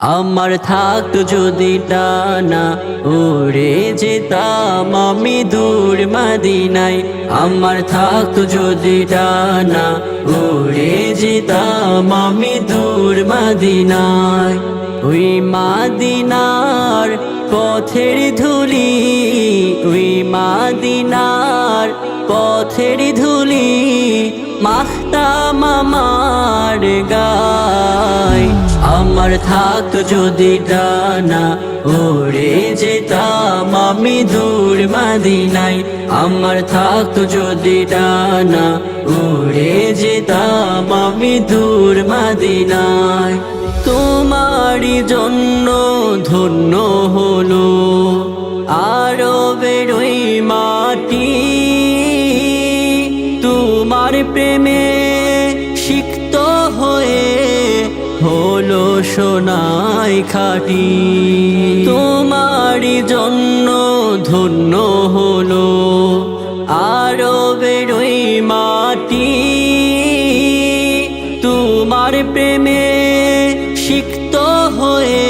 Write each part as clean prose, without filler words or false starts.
আমার থাকতো যদি ডানা উড়ে যেতাম আমি দূর মদিনায়। আমার থাকতো যদি ডানা উড়ে যেতাম আমি দূর মদিনায়। ওই মদিনার পথের ধুলি, ওই মদিনার পথের ধুলি মাখতাম আমার গায়। আমার থাকতো যদি ডানা উড়ে যেতাম আমি দূর মদিনায়। আমার থাকতো যদি ডানা উড়ে যেতাম আমি দূর মদিনায়। তোমারই জন্য ধন্য হলো আরবের ওই মাটি, তোমার প্রেমে সিক্ত হয়ে হলো সোনায় খাঁটি। তোমারই জন্য ধন্য হলো আরবের ওই মাটি, তোমার প্রেমে সিক্ত হয়ে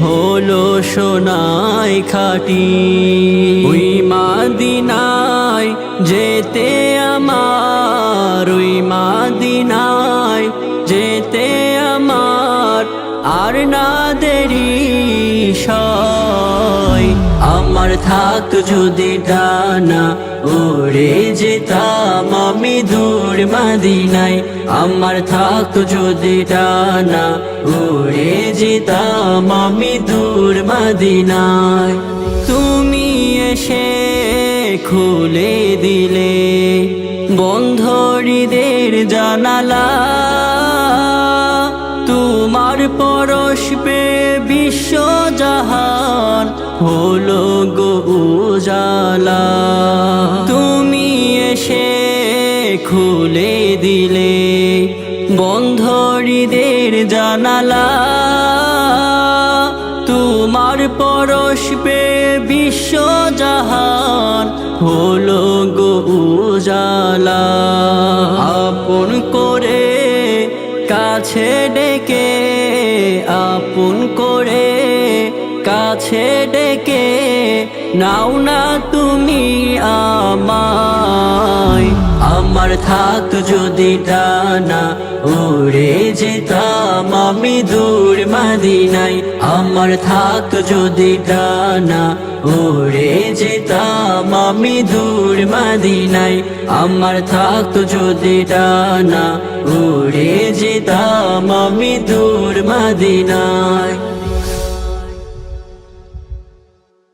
হলো সোনায় খাঁটি। ওই মদিনায় যেতে আমার, ওই মদিনায় যেতে আমার আর না দেরি সয়। আমার থাকতো যদি ডানা উড়ে যেতাম আমি দূর মদিনায়। আমার থাকতো যদি ডানা উড়ে যেতাম আমি দূর মদিনায়। তুমি এসে খুলে দিলে বন্ধ হৃদের জানালা, তোমার পরশ পে বিশ্ব জাহান হলো গো উজালা। তুমি এসে খুলে দিলে বন্ধ হৃদের জানালা, তোমার পরশ পে বিশ্ব জাহান হলো গো উজালা। আপন করে কাছে ডেকে, আপন করে কাছে ডেকে নাও না তুমি আমায়। আমার থাকতো যদি ডানা উড়ে যেতাম আমি দূর মদিনায়। আমার থাকতো যদি ডানা উড়ে যেতাম আমি দূর মদিনায়। আমার থাকতো যদি ডানা উড়ে যেতাম আমি দূর মদিনায়।